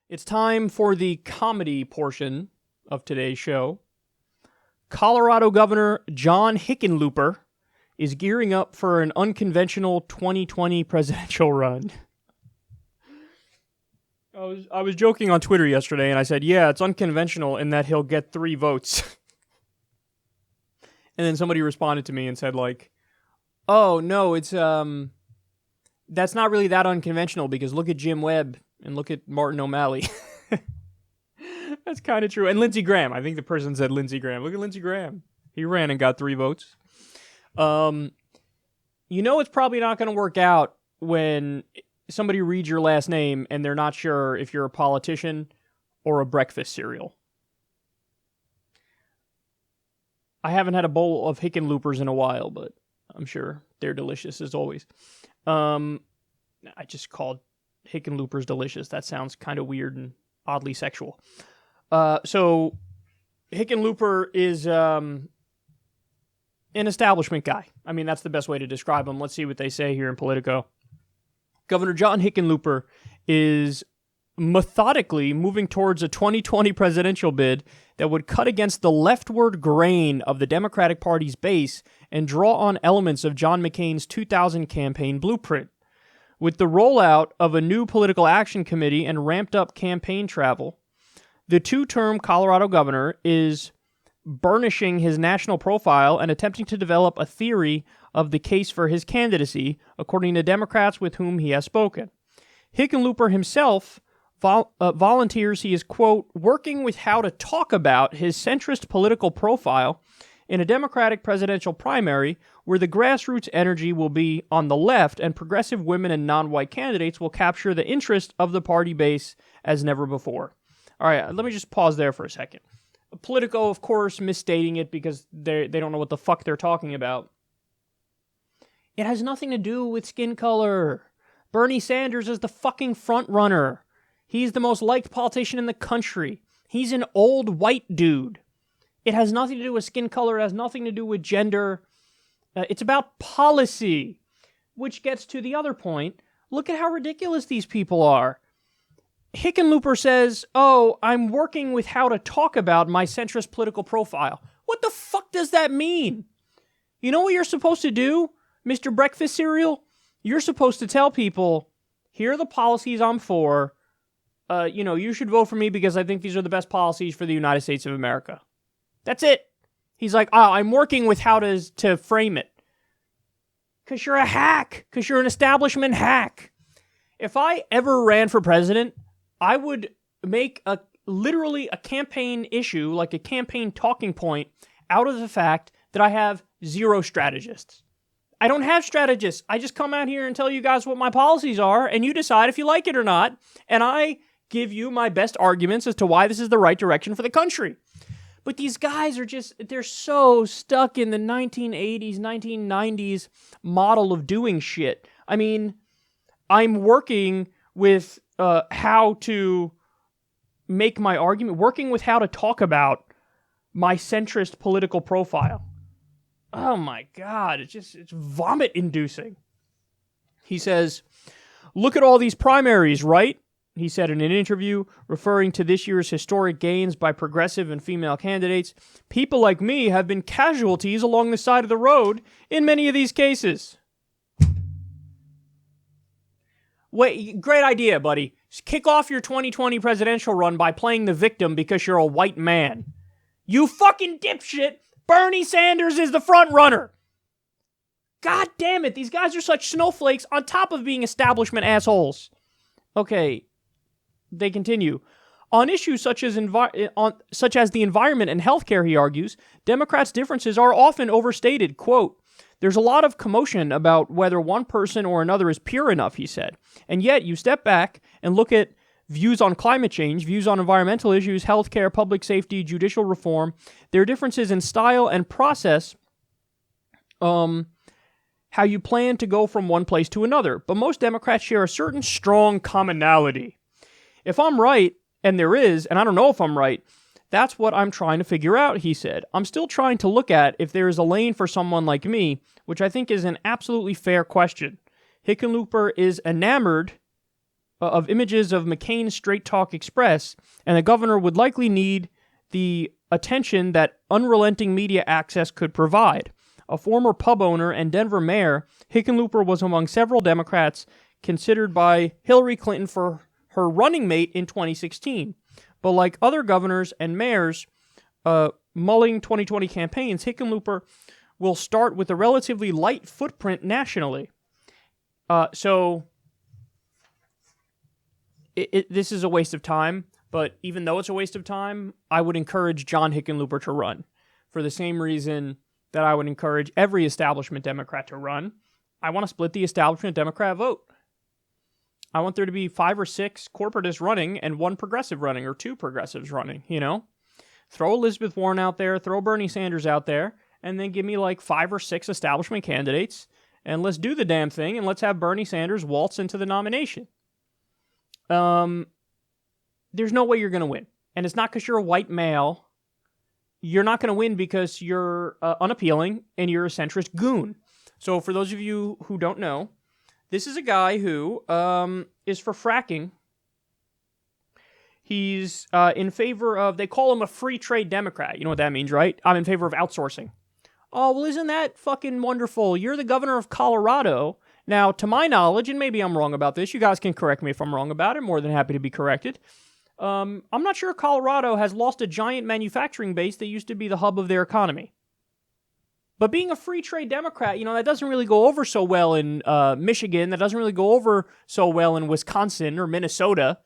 It's time for the comedy portion of today's show. Colorado Governor John Hickenlooper is gearing up for an unconventional 2020 presidential run. I was joking on Twitter yesterday, and I said, yeah, it's unconventional in that he'll get 3 votes. And then somebody responded to me and said, like, oh, no, it's, that's not really that unconventional because look at Jim Webb and look at Martin O'Malley. That's kind of true. And Lindsey Graham. I think the person said Lindsey Graham. Look at Lindsey Graham. He ran and got 3 votes. You know it's probably not going to work out when somebody reads your last name and they're not sure if you're a politician or a breakfast cereal. I haven't had a bowl of Hickenloopers in a while, but I'm sure they're delicious as always. I just called Hickenloopers delicious. That sounds kind of weird and oddly sexual. So Hickenlooper is an establishment guy. I mean, that's the best way to describe him. Let's see what they say here in Politico. Governor John Hickenlooper is methodically moving towards a 2020 presidential bid that would cut against the leftward grain of the Democratic Party's base and draw on elements of John McCain's 2000 campaign blueprint. With the rollout of a new political action committee and ramped up campaign travel, the 2-term Colorado governor is burnishing his national profile and attempting to develop a theory of the case for his candidacy, according to Democrats with whom he has spoken. Hickenlooper himself volunteers he is, quote, working with how to talk about his centrist political profile in a Democratic presidential primary where the grassroots energy will be on the left and progressive women and non-white candidates will capture the interest of the party base as never before. All right, let me just pause there for a second. Politico, of course, misstating it because they don't know what the fuck they're talking about. It has nothing to do with skin color. Bernie Sanders is the fucking front runner. He's the most liked politician in the country. He's an old white dude. It has nothing to do with skin color. It has nothing to do with gender. It's about policy, which gets to the other point. Look at how ridiculous these people are. Hickenlooper says, oh, I'm working with how to talk about my centrist political profile. What the fuck does that mean? You know what you're supposed to do, Mr. Breakfast Cereal? You're supposed to tell people, here are the policies I'm for. You should vote for me because I think these are the best policies for the United States of America. That's it. He's like, I'm working with how to frame it. Because you're a hack. Because you're an establishment hack. If I ever ran for president, I would make literally a campaign issue, like a campaign talking point, out of the fact that I have 0 strategists. I don't have strategists. I just come out here and tell you guys what my policies are, and you decide if you like it or not, and I give you my best arguments as to why this is the right direction for the country. But these guys are they're so stuck in the 1980s, 1990s model of doing shit. I mean, I'm working with how to make my argument, working with how to talk about my centrist political profile. Oh my God, it's vomit-inducing. He says, look at all these primaries, right? He said in an interview, referring to this year's historic gains by progressive and female candidates, people like me have been casualties along the side of the road in many of these cases. Wait, great idea, buddy. Just kick off your 2020 presidential run by playing the victim because you're a white man. You fucking dipshit! Bernie Sanders is the front runner! God damn it, these guys are such snowflakes on top of being establishment assholes. Okay, they continue. On issues such as the environment and healthcare, he argues, Democrats' differences are often overstated. Quote, there's a lot of commotion about whether one person or another is pure enough, he said. And yet, you step back and look at views on climate change, views on environmental issues, healthcare, public safety, judicial reform. There are differences in style and process, how you plan to go from one place to another. But most Democrats share a certain strong commonality. If I'm right, and there is, and I don't know if I'm right, that's what I'm trying to figure out, he said. I'm still trying to look at if there is a lane for someone like me, which I think is an absolutely fair question. Hickenlooper is enamored of images of McCain's Straight Talk Express, and the governor would likely need the attention that unrelenting media access could provide. A former pub owner and Denver mayor, Hickenlooper was among several Democrats considered by Hillary Clinton for her running mate in 2016. But like other governors and mayors mulling 2020 campaigns, Hickenlooper will start with a relatively light footprint nationally. So this is a waste of time, but even though it's a waste of time, I would encourage John Hickenlooper to run for the same reason that I would encourage every establishment Democrat to run. I want to split the establishment Democrat vote. I want there to be 5 or 6 corporatists running and 1 progressive running, or 2 progressives running, you know? Throw Elizabeth Warren out there, throw Bernie Sanders out there, and then give me like 5 or 6 establishment candidates, and let's do the damn thing, and let's have Bernie Sanders waltz into the nomination. There's no way you're going to win. And it's not because you're a white male. You're not going to win because you're unappealing and you're a centrist goon. So for those of you who don't know, this is a guy who is for fracking. He's in favor of, they call him a free trade Democrat. You know what that means, right? I'm in favor of outsourcing. Oh, well, isn't that fucking wonderful? You're the governor of Colorado. Now, to my knowledge, and maybe I'm wrong about this, you guys can correct me if I'm wrong about it. I'm more than happy to be corrected. I'm not sure Colorado has lost a giant manufacturing base that used to be the hub of their economy. But being a free trade Democrat, you know, that doesn't really go over so well in Michigan. That doesn't really go over so well in Wisconsin or Minnesota.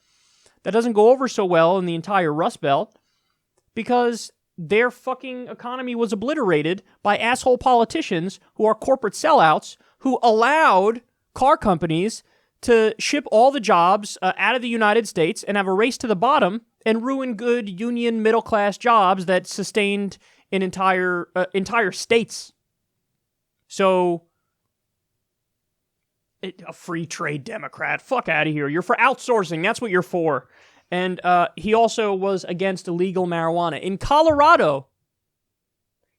That doesn't go over so well in the entire Rust Belt because their fucking economy was obliterated by asshole politicians who are corporate sellouts who allowed car companies to ship all the jobs out of the United States and have a race to the bottom and ruin good union middle-class jobs that sustained in entire states. So, a free trade Democrat, fuck out of here. You're for outsourcing. That's what you're for. And he also was against illegal marijuana. In Colorado,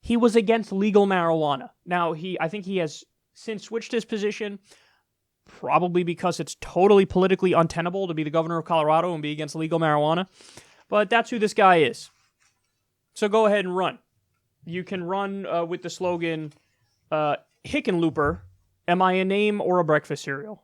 he was against legal marijuana. Now, I think he has since switched his position, probably because it's totally politically untenable to be the governor of Colorado and be against legal marijuana. But that's who this guy is. So go ahead and run. You can run with the slogan, Hickenlooper, am I a name or a breakfast cereal?